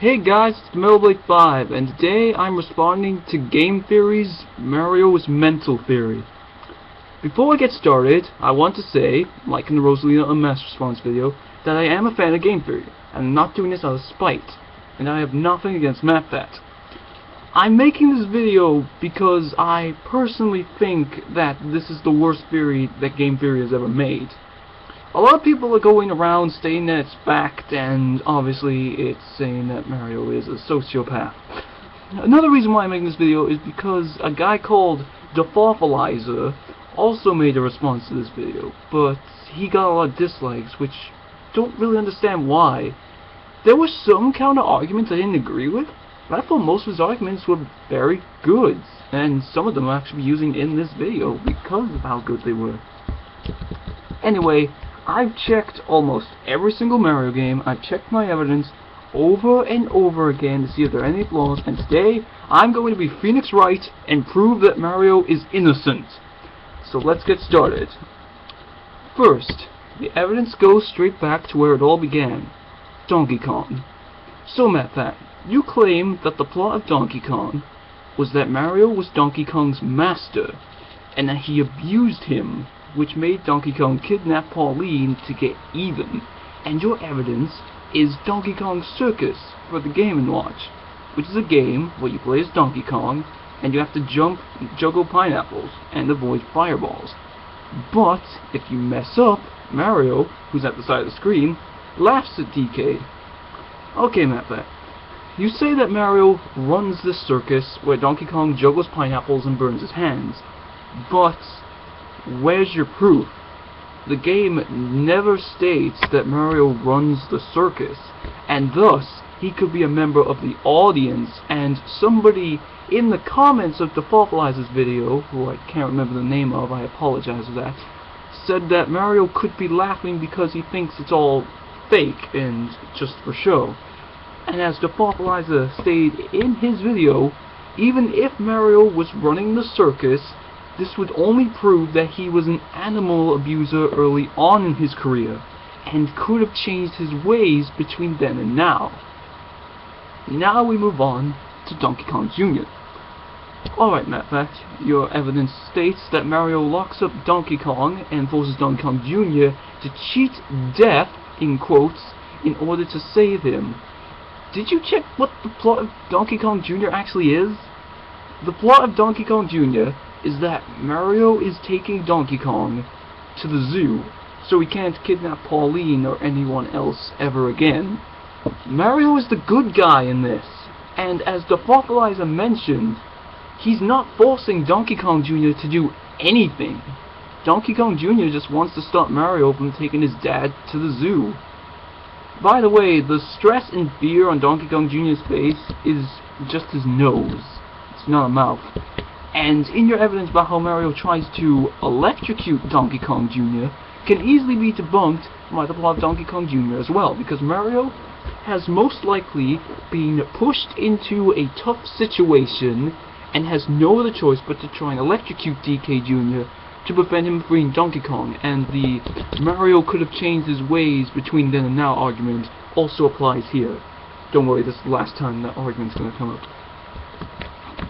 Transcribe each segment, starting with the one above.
Hey guys, it's Metalblade5, and today I'm responding to Game Theory's Mario's Mental Theory. Before I get started, I want to say, like in the Rosalina Unmasked response video, that I am a fan of Game Theory, and I'm not doing this out of spite, and I have nothing against MatPat. I'm making this video because I personally think that this is the worst theory that Game Theory has ever made. A lot of people are going around saying that it's fact, and obviously it's saying that Mario is a sociopath. Another reason why I'm making this video is because a guy called Dafawfulizer also made a response to this video, but he got a lot of dislikes, which don't really understand why. There were some counter-arguments I didn't agree with, but I thought most of his arguments were very good, and some of them I'm actually using in this video because of how good they were. Anyway, I've checked almost every single Mario game. I've checked my evidence over and over again to see if there are any flaws, and today I'm going to be Phoenix Wright and prove that Mario is innocent. So let's get started. First, the evidence goes straight back to where it all began, Donkey Kong. So MatPat, you claim that the plot of Donkey Kong was that Mario was Donkey Kong's master, and that he abused him, which made Donkey Kong kidnap Pauline to get even. And your evidence is Donkey Kong Circus for the Game & Watch, which is a game where you play as Donkey Kong and you have to juggle pineapples and avoid fireballs. But if you mess up, Mario, who's at the side of the screen, laughs at DK. Okay, MatPat, you say that Mario runs this circus where Donkey Kong juggles pineapples and burns his hands, but where's your proof? The game never states that Mario runs the circus, and thus he could be a member of the audience, and somebody in the comments of Dafawfulizer's video, who I can't remember the name of, I apologize for that, said that Mario could be laughing because he thinks it's all fake and just for show. And as Dafawfulizer stated in his video, even if Mario was running the circus, this would only prove that he was an animal abuser early on in his career, and could have changed his ways between then and now. Now we move on to Donkey Kong Jr. Alright MatPat, your evidence states that Mario locks up Donkey Kong and forces Donkey Kong Jr. to cheat death, in quotes, in order to save him. Did you check what the plot of Donkey Kong Jr. actually is? The plot of Donkey Kong Jr. is that Mario is taking Donkey Kong to the zoo, so he can't kidnap Pauline or anyone else ever again. Mario is the good guy in this, and as Dafawfulizer mentioned, he's not forcing Donkey Kong Jr. to do anything. Donkey Kong Jr. just wants to stop Mario from taking his dad to the zoo. By the way, the stress and fear on Donkey Kong Jr.'s face is just his nose. It's not a mouth. And in your evidence about how Mario tries to electrocute Donkey Kong Jr. can easily be debunked by the plot of Donkey Kong Jr. as well, because Mario has most likely been pushed into a tough situation and has no other choice but to try and electrocute DK Jr. to prevent him from freeing Donkey Kong, and the Mario could have changed his ways between then and now argument also applies here. Don't worry, this is the last time that argument's going to come up.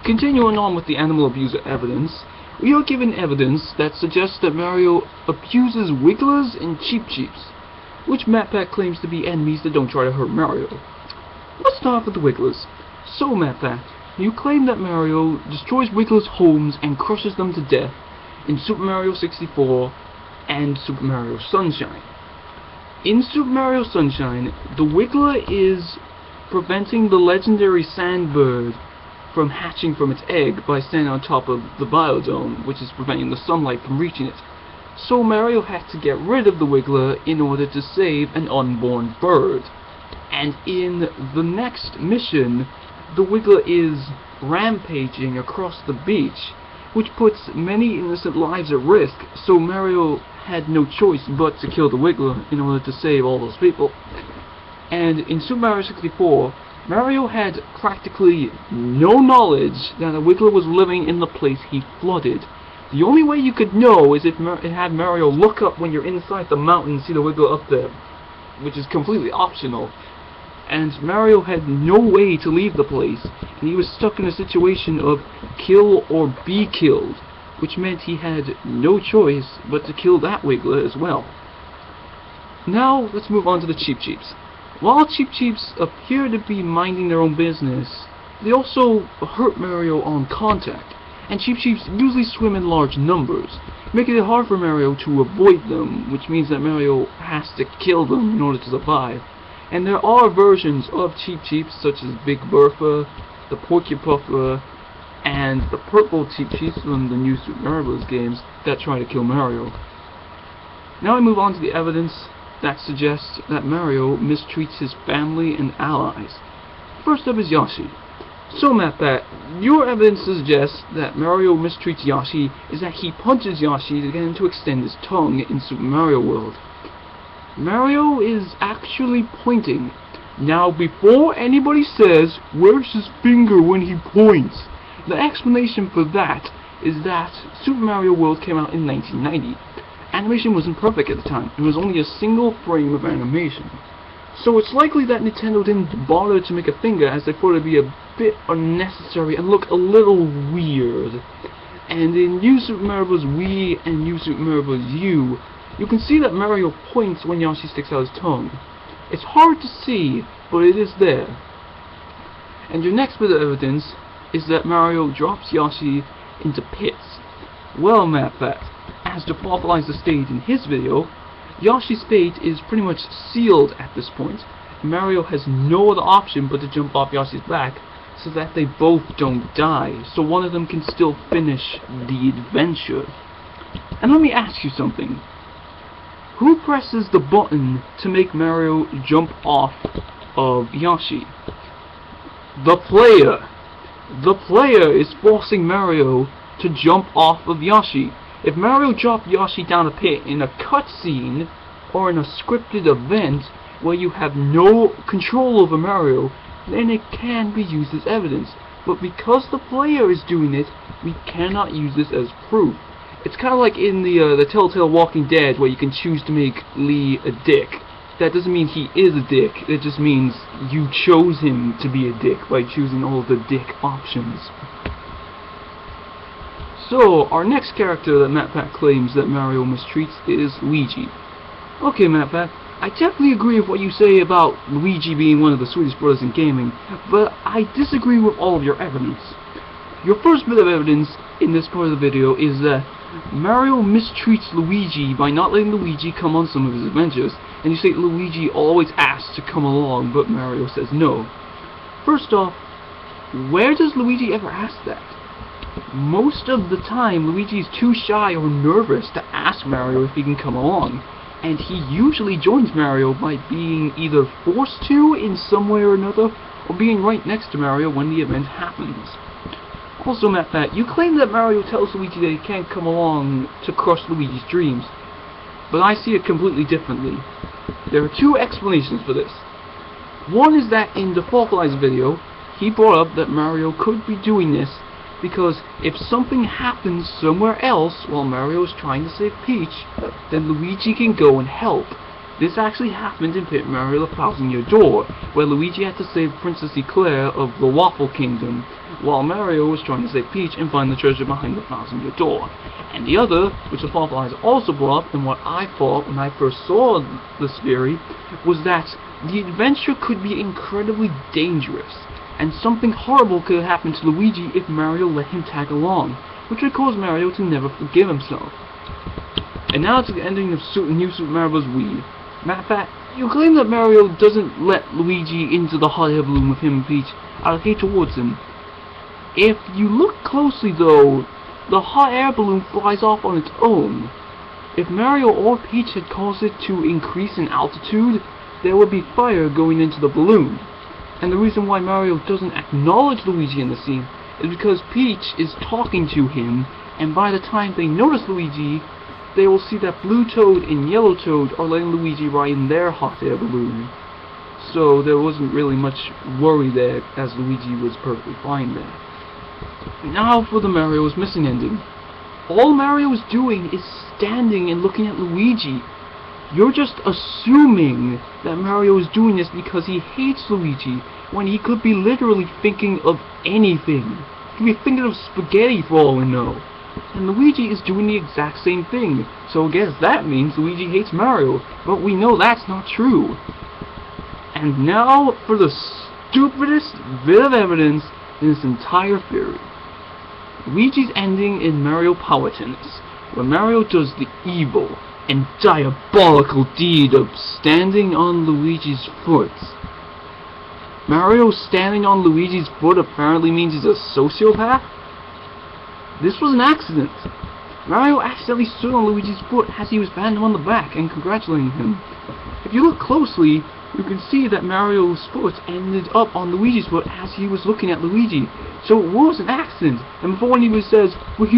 Continuing on with the animal abuser evidence, we are given evidence that suggests that Mario abuses wigglers and Cheeps, which MatPat claims to be enemies that don't try to hurt Mario. Let's start with the wigglers. So MatPat, you claim that Mario destroys wigglers' homes and crushes them to death in Super Mario 64 and Super Mario Sunshine. In Super Mario Sunshine, the wiggler is preventing the legendary sandbird from hatching from its egg by standing on top of the biodome, which is preventing the sunlight from reaching it. So Mario had to get rid of the wiggler in order to save an unborn bird. And in the next mission, the wiggler is rampaging across the beach, which puts many innocent lives at risk, so Mario had no choice but to kill the wiggler in order to save all those people. And in Super Mario 64, Mario had practically no knowledge that a wiggler was living in the place he flooded. The only way you could know is if it had Mario look up when you're inside the mountain and see the wiggler up there, which is completely optional. and Mario had no way to leave the place, and he was stuck in a situation of kill or be killed, which meant he had no choice but to kill that Wiggler as well. Now, let's move on to the Cheeps. While Cheeps appear to be minding their own business, they also hurt Mario on contact, and Cheeps usually swim in large numbers, making it hard for Mario to avoid them, which means that Mario has to kill them in order to survive. And there are versions of Cheeps such as Big Bertha, the Porky Puffer, and the purple Cheeps from the new Super Mario Bros. Games that try to kill Mario. Now I move on to the evidence that suggests that Mario mistreats his family and allies. First up is Yoshi. So MatPat, your evidence suggests that Mario mistreats Yoshi is that he punches Yoshi to get him to extend his tongue in Super Mario World. Mario is actually pointing. Now, before anybody says, where's his finger when he points? The explanation for that is that Super Mario World came out in 1990. Animation wasn't perfect at the time. It was only a single frame of animation. So it's likely that Nintendo didn't bother to make a finger as they thought it would be a bit unnecessary and look a little weird. And in New Super Mario Bros. Wii and New Super Mario Bros. U, you can see that Mario points when Yoshi sticks out his tongue. It's hard to see, but it is there. And your next bit of evidence is that Mario drops Yoshi into pits. Well, MatPat, as Dafawfulizer stated in his video, Yoshi's fate is pretty much sealed at this point. Mario has no other option but to jump off Yoshi's back so that they both don't die, so one of them can still finish the adventure. And let me ask you something. Who presses the button to make Mario jump off of Yoshi? The player. The player is forcing Mario to jump off of Yoshi. If Mario dropped Yoshi down a pit in a cutscene or in a scripted event where you have no control over Mario, then it can be used as evidence. But because the player is doing it, we cannot use this as proof. It's kind of like in the Telltale Walking Dead, where you can choose to make Lee a dick. That doesn't mean he is a dick, it just means you chose him to be a dick by choosing all the dick options. So, our next character that MatPat claims that Mario mistreats is Luigi. Okay, MatPat, I definitely agree with what you say about Luigi being one of the sweetest brothers in gaming, but I disagree with all of your evidence. Your first bit of evidence in this part of the video is that Mario mistreats Luigi by not letting Luigi come on some of his adventures, and you say Luigi always asks to come along, but Mario says no. First off, where does Luigi ever ask that? Most of the time, Luigi is too shy or nervous to ask Mario if he can come along, and he usually joins Mario by being either forced to in some way or another, or being right next to Mario when the event happens. Also, MatPat, you claim that Mario tells Luigi that he can't come along to crush Luigi's dreams, but I see it completely differently. There are two explanations for this. One is that in the Dafawfulizer video, he brought up that Mario could be doing this because if something happens somewhere else while Mario is trying to save Peach, then Luigi can go and help. This actually happened in Paper Mario the Thousand Year Door, where Luigi had to save Princess Eclair of the Waffle Kingdom, while Mario was trying to save Peach and find the treasure behind the Thousand Year Door. And the other, which the Dafawfulizer also brought up, and what I thought when I first saw this theory, was that the adventure could be incredibly dangerous, and something horrible could happen to Luigi if Mario let him tag along, which would cause Mario to never forgive himself. And now to the ending of New Super Mario Bros. Wii. MatPat, you claim that Mario doesn't let Luigi into the hot air balloon with him and Peach out of hate towards him. If you look closely though, the hot air balloon flies off on its own. If Mario or Peach had caused it to increase in altitude, there would be fire going into the balloon. And the reason why Mario doesn't acknowledge Luigi in the scene is because Peach is talking to him, and by the time they notice Luigi, they will see that Blue Toad and Yellow Toad are letting Luigi ride in their hot air balloon. So there wasn't really much worry there, as Luigi was perfectly fine there. Now for the Mario's missing ending. All Mario is doing is standing and looking at Luigi. You're just assuming that Mario is doing this because he hates Luigi, when he could be literally thinking of anything. He could be thinking of spaghetti for all we know. And Luigi is doing the exact same thing, so I guess that means Luigi hates Mario, but we know that's not true. And now for the stupidest bit of evidence in this entire theory. Luigi's ending in Mario Power Tennis, where Mario does the evil and diabolical deed of standing on Luigi's foot. Mario standing on Luigi's foot apparently means he's a sociopath? This was an accident. Mario accidentally stood on Luigi's foot as he was patting him on the back and congratulating him. If you look closely, you can see that Mario's foot ended up on Luigi's foot as he was looking at Luigi. So it was an accident. And before anyone says, well,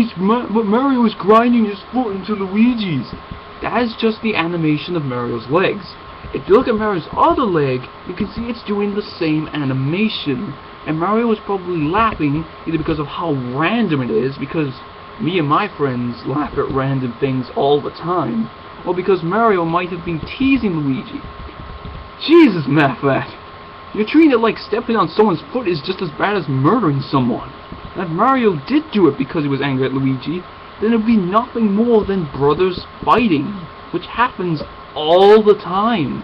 Mario is grinding his foot into Luigi's, that is just the animation of Mario's legs. If you look at Mario's other leg, you can see it's doing the same animation. And Mario is probably laughing either because of how random it is, because me and my friends laugh at random things all the time, or because Mario might have been teasing Luigi. Jesus, Matt, you're treating it like stepping on someone's foot is just as bad as murdering someone. And if Mario did do it because he was angry at Luigi, then it would be nothing more than brothers fighting, which happens all the time.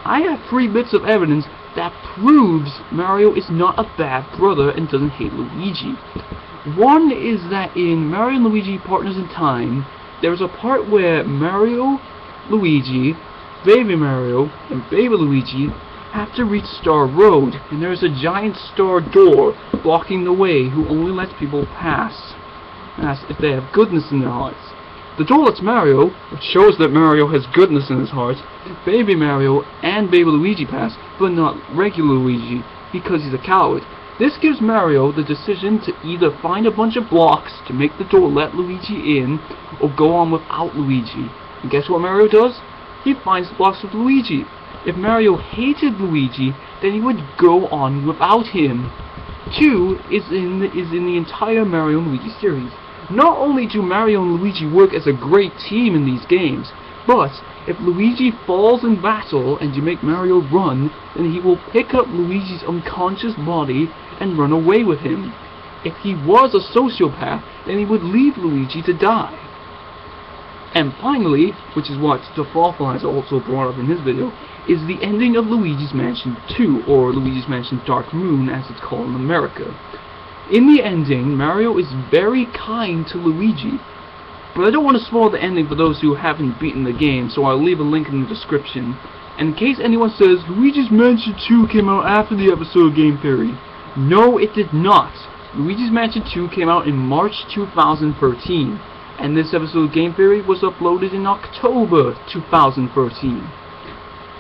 I have 3 bits of evidence that proves Mario is not a bad brother and doesn't hate Luigi. One is that in Mario and Luigi Partners in Time, there's a part where Mario, Luigi, Baby Mario, and Baby Luigi have to reach Star Road, and there's a giant star door blocking the way who only lets people pass. That's if they have goodness in their hearts. The door lets Mario, which shows that Mario has goodness in his heart, Baby Mario and Baby Luigi pass, but not regular Luigi, because he's a coward. This gives Mario the decision to either find a bunch of blocks to make the door let Luigi in, or go on without Luigi. And guess what Mario does? He finds the blocks with Luigi. If Mario hated Luigi, then he would go on without him. 2 is in the entire Mario and Luigi series. Not only do Mario and Luigi work as a great team in these games, but if Luigi falls in battle and you make Mario run, then he will pick up Luigi's unconscious body and run away with him. If he was a sociopath, then he would leave Luigi to die. And finally, which is what Dafawfulizer also brought up in his video, is the ending of Luigi's Mansion 2, or Luigi's Mansion Dark Moon as it's called in America. In the ending, Mario is very kind to Luigi, but I don't want to spoil the ending for those who haven't beaten the game, so I'll leave a link in the description. And in case anyone says, Luigi's Mansion 2 came out after the episode Game Theory. No, it did not. Luigi's Mansion 2 came out in March 2013. And this episode of Game Theory was uploaded in October 2013.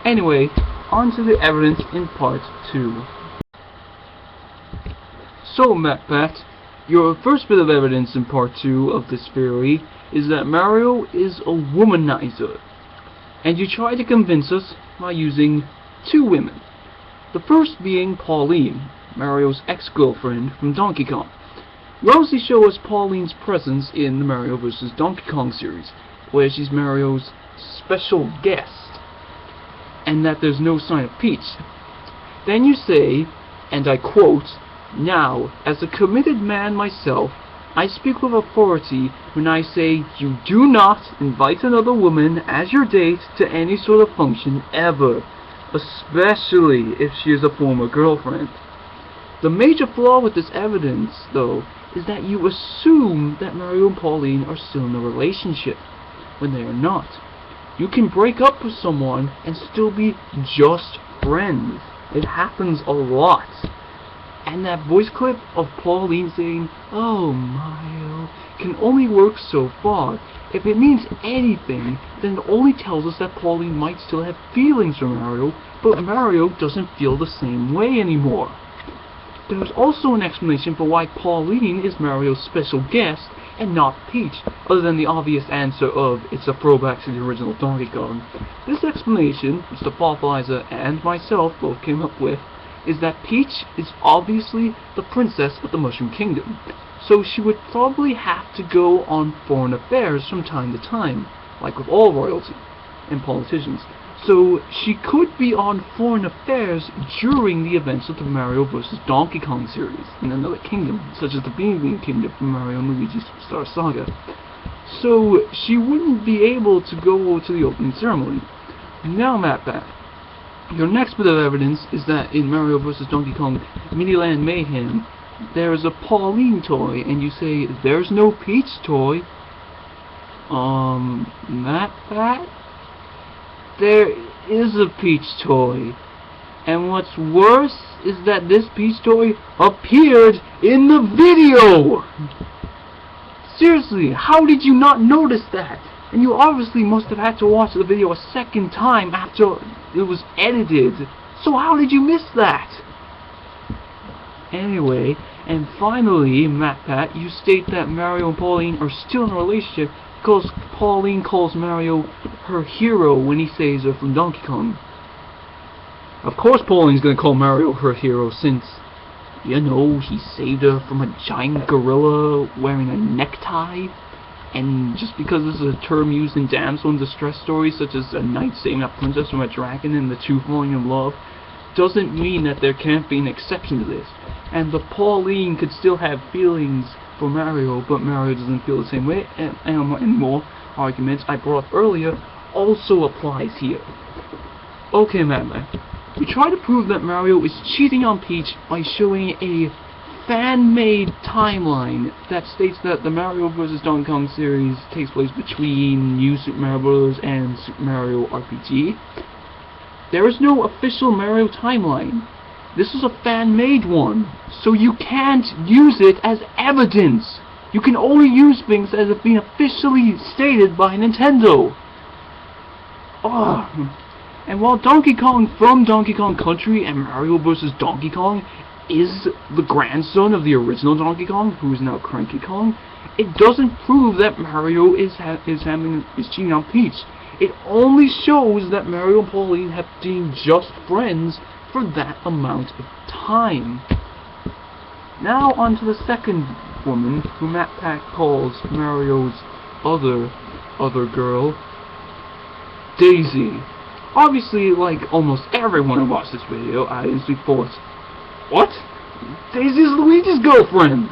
Anyway, on to the evidence in part 2. So, Pat, your first bit of evidence in part 2 of this theory is that Mario is a womanizer. And you try to convince us by using 2 women. The first being Pauline, Mario's ex-girlfriend from Donkey Kong. You obviously show us Pauline's presence in the Mario vs. Donkey Kong series, where she's Mario's special guest, and that there's no sign of Peach. Then you say, and I quote, "Now, as a committed man myself, I speak with authority when I say you do not invite another woman as your date to any sort of function ever, especially if she is a former girlfriend." The major flaw with this evidence, though, is that you assume that Mario and Pauline are still in a relationship, when they are not. You can break up with someone and still be just friends. It happens a lot. And that voice clip of Pauline saying, "Oh, Mario," can only work so far. If it means anything, then it only tells us that Pauline might still have feelings for Mario, but Mario doesn't feel the same way anymore. There's also an explanation for why Pauline is Mario's special guest and not Peach, other than the obvious answer of it's a throwback to the original Donkey Kong. This explanation, which the Dafawfulizer and myself both came up with, is that Peach is obviously the princess of the Mushroom Kingdom, so she would probably have to go on foreign affairs from time to time, like with all royalty. and politicians. So she could be on foreign affairs during the events of the Mario vs. Donkey Kong series in another kingdom, such as the Bean Kingdom from Mario and Luigi Superstar Saga. So she wouldn't be able to go to the opening ceremony. Now, MatPat, your next bit of evidence is that in Mario vs. Donkey Kong Miniland Mayhem, there is a Pauline toy, and you say, there's no Peach toy. MatPat? There is a Peach toy. And what's worse is that this Peach toy appeared in the video! Seriously, how did you not notice that? And you obviously must have had to watch the video a second time after it was edited. So how did you miss that? Anyway, and finally, MatPat, you state that Mario and Pauline are still in a relationship because Pauline calls Mario her hero when he saves her from Donkey Kong. Of course Pauline's gonna call Mario her hero since, you know, he saved her from a giant gorilla wearing a necktie. And just because this is a term used in damsel in distress stories such as a knight saving a princess from a dragon and the two falling in love, doesn't mean that there can't be an exception to this. And the Pauline could still have feelings for Mario, but Mario doesn't feel the same way, and more arguments I brought up earlier also applies here. Okay, MatPat, we try to prove that Mario is cheating on Peach by showing a fan-made timeline that states that the Mario vs. Donkey Kong series takes place between New Super Mario Bros. And Super Mario RPG. There is no official Mario timeline. This is a fan-made one, so you can't use it as evidence. You can only use things as have been officially stated by Nintendo. And while Donkey Kong from Donkey Kong Country and Mario vs. Donkey Kong is the grandson of the original Donkey Kong, who is now Cranky Kong, it doesn't prove that Mario is cheating on Peach. It only shows that Mario and Pauline have been just friends for that amount of time. Now on to the second woman, who MatPat calls Mario's other girl, Daisy. Obviously, like almost everyone who watched this video, I instantly thought, what? Daisy's Luigi's girlfriend!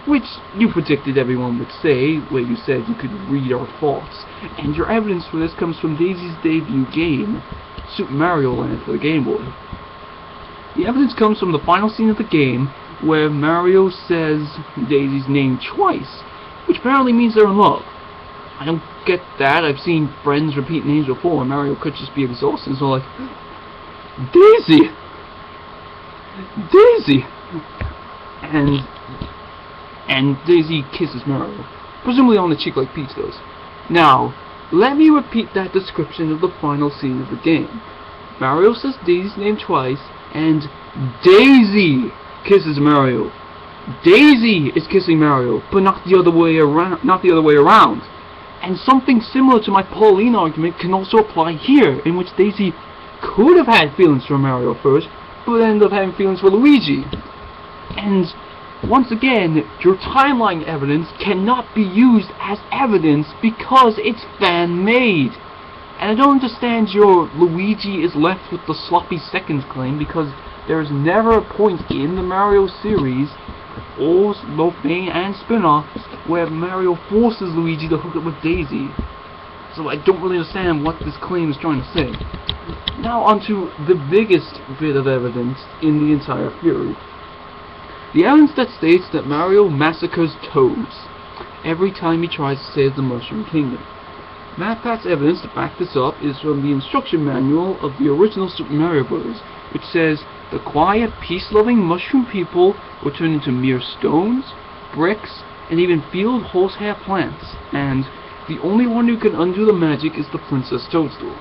Which you predicted everyone would say, where you said you could read our thoughts. And your evidence for this comes from Daisy's debut game, Super Mario Land for the Game Boy. The evidence comes from the final scene of the game, where Mario says Daisy's name twice, which apparently means they're in love. I don't get that. I've seen friends repeat names before, and Mario could just be exhausted, so like, Daisy! Daisy! And Daisy kisses Mario, presumably on the cheek like Peach does. Now, let me repeat that description of the final scene of the game. Mario says Daisy's name twice, and Daisy kisses Mario. Daisy is kissing Mario, but not the other way around. And something similar to my Pauline argument can also apply here, in which Daisy could have had feelings for Mario first, but ended up having feelings for Luigi. And once again, your timeline evidence cannot be used as evidence because it's fan-made. And I don't understand your Luigi is left with the sloppy seconds claim, because there is never a point in the Mario series, or both main and spin-offs, where Mario forces Luigi to hook up with Daisy. So I don't really understand what this claim is trying to say. Now onto the biggest bit of evidence in the entire theory. The evidence that states that Mario massacres Toads every time he tries to save the Mushroom Kingdom. MatPat's evidence to back this up is from the instruction manual of the original Super Mario Bros., which says, the quiet, peace-loving mushroom people will turn into mere stones, bricks, and even field horsehair plants, and the only one who can undo the magic is the Princess Toadstool.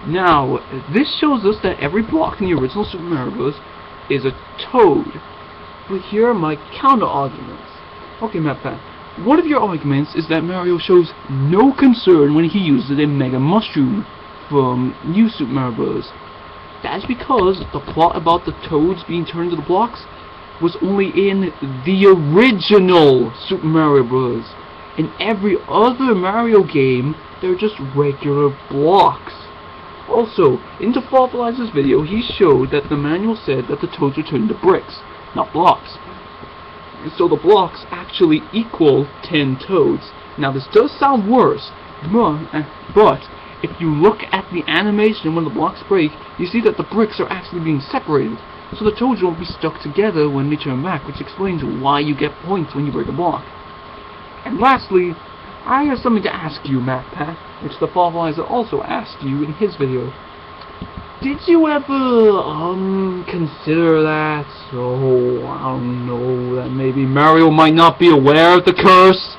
Now, this shows us that every block in the original Super Mario Bros. Is a toad. But here are my counter-arguments. Okay, MatPat, one of your arguments is that Mario shows no concern when he uses a Mega Mushroom from New Super Mario Bros. That's because the plot about the toads being turned into the blocks was only in the original Super Mario Bros. In every other Mario game, they're just regular blocks. Also, in Dafawfulizer's video, he showed that the manual said that the toads were turned into bricks, not blocks. So the blocks actually equal 10 toads. Now this does sound worse, but if you look at the animation when the blocks break, you see that the bricks are actually being separated. So the toads won't be stuck together when they turn back, which explains why you get points when you break a block. And lastly, I have something to ask you, MatPat, which the Dafawfulizer also asked you in his video. Did you ever, consider that, I don't know, that maybe Mario might not be aware of the curse?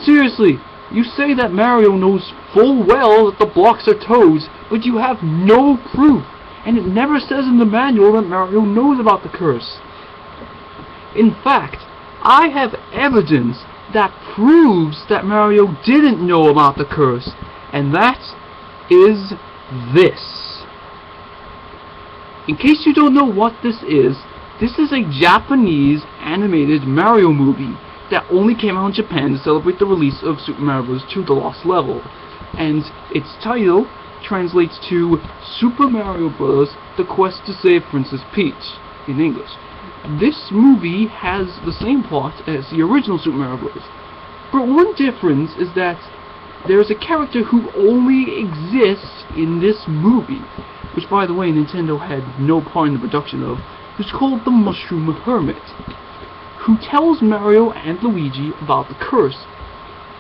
Seriously, you say that Mario knows full well that the blocks are toads, but you have no proof, and it never says in the manual that Mario knows about the curse. In fact, I have evidence that proves that Mario didn't know about the curse, and that is this. In case you don't know what this is a Japanese animated Mario movie that only came out in Japan to celebrate the release of Super Mario Bros. 2 The Lost Level, and its title translates to Super Mario Bros. The Quest to Save Princess Peach in English. This movie has the same plot as the original Super Mario Bros. But one difference is that there is a character who only exists in this movie, which by the way Nintendo had no part in the production of, who's called the Mushroom Hermit, who tells Mario and Luigi about the curse.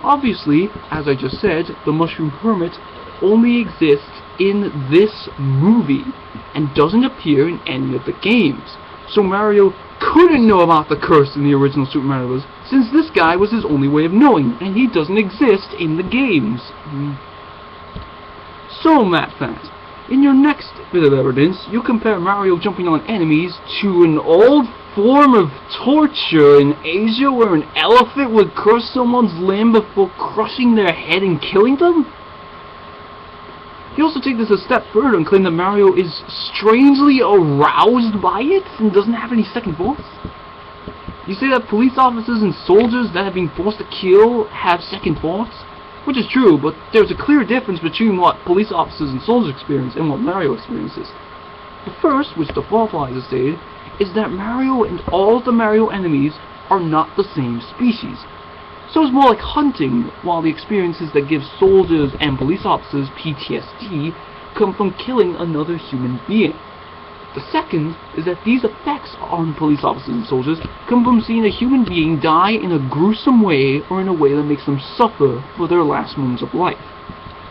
Obviously, as I just said, the Mushroom Hermit only exists in this movie and doesn't appear in any of the games. So Mario couldn't know about the curse in the original Super Mario Bros. Since this guy was his only way of knowing, and he doesn't exist in the games. So, MatPat, in your next bit of evidence, you compare Mario jumping on enemies to an old form of torture in Asia where an elephant would crush someone's limb before crushing their head and killing them? You also take this a step further and claim that Mario is strangely aroused by it and doesn't have any second thoughts? You say that police officers and soldiers that have been forced to kill have second thoughts? Which is true, but there's a clear difference between what police officers and soldiers experience and what Mario experiences. The first, which the Dafawfulizer stated, is that Mario and all the Mario enemies are not the same species. So it's more like hunting, while the experiences that give soldiers and police officers PTSD come from killing another human being. The second is that these effects on police officers and soldiers come from seeing a human being die in a gruesome way or in a way that makes them suffer for their last moments of life.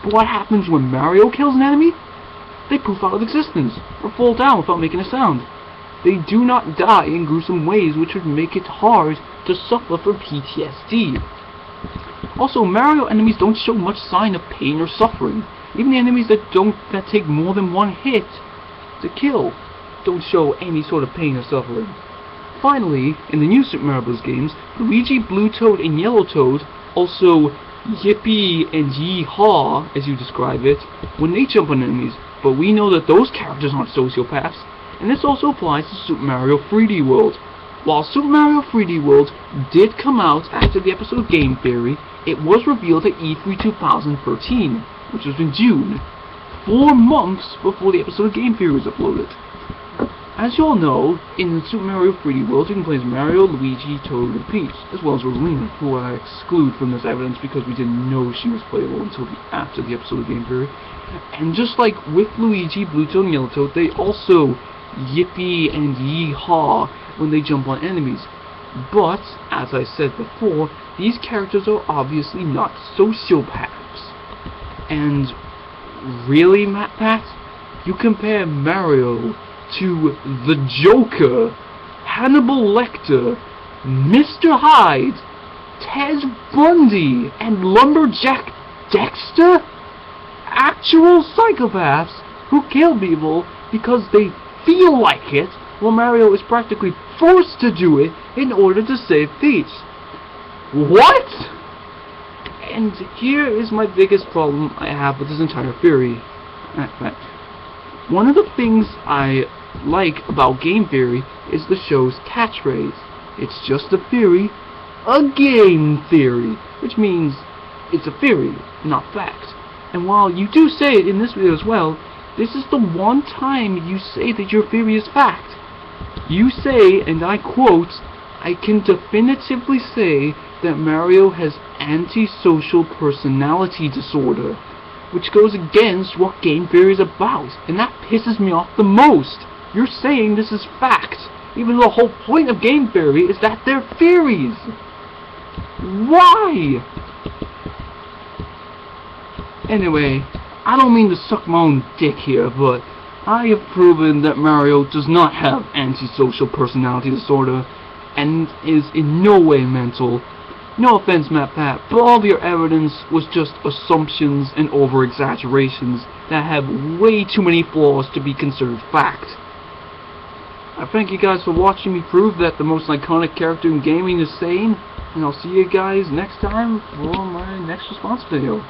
But what happens when Mario kills an enemy? They poof out of existence, or fall down without making a sound. They do not die in gruesome ways, which would make it hard to suffer from PTSD. Also, Mario enemies don't show much sign of pain or suffering. Even the enemies that take more than one hit to kill don't show any sort of pain or suffering. Finally, in the new Super Mario Bros. Games, Luigi, Blue Toad, and Yellow Toad, also Yippee and Yee-Haw, as you describe it, when they jump on enemies, but we know that those characters aren't sociopaths, and this also applies to Super Mario 3D World. While Super Mario 3D World did come out after the episode Game Theory, it was revealed at E3 2013, which was in June, 4 months before the episode Game Theory was uploaded. As you all know, in Super Mario 3D World, you can play as Mario, Luigi, Toad, and Peach, as well as Rosalina, who I exclude from this evidence because we didn't know she was playable until after the episode of Game Theory. And just like with Luigi, Blue Toad, and Yellow Toad, they also yippee and yee-haw when they jump on enemies. But, as I said before, these characters are obviously not sociopaths. And really, MatPat, you compare Mario to the Joker, Hannibal Lecter, Mr. Hyde, Ted Bundy, and Lumberjack Dexter? Actual psychopaths who kill people because they feel like it, while Mario is practically forced to do it in order to save Peach. What? And here is my biggest problem I have with this entire theory. One of the things I like about Game Theory is the show's catchphrase. It's just a theory, a game theory, which means it's a theory, not fact. And while you do say it in this video as well, this is the one time you say that your theory is fact. You say, and I quote, "I can definitively say that Mario has antisocial personality disorder," which goes against what game theory is about, and that pisses me off the most. You're saying this is fact, even though the whole point of game theory is that they're theories. Why? Anyway, I don't mean to suck my own dick here, but I have proven that Mario does not have antisocial personality disorder and is in no way mental. No offense, MatPat, but all of your evidence was just assumptions and over-exaggerations that have way too many flaws to be considered fact. I thank you guys for watching me prove that the most iconic character in gaming is sane, and I'll see you guys next time for my next response video.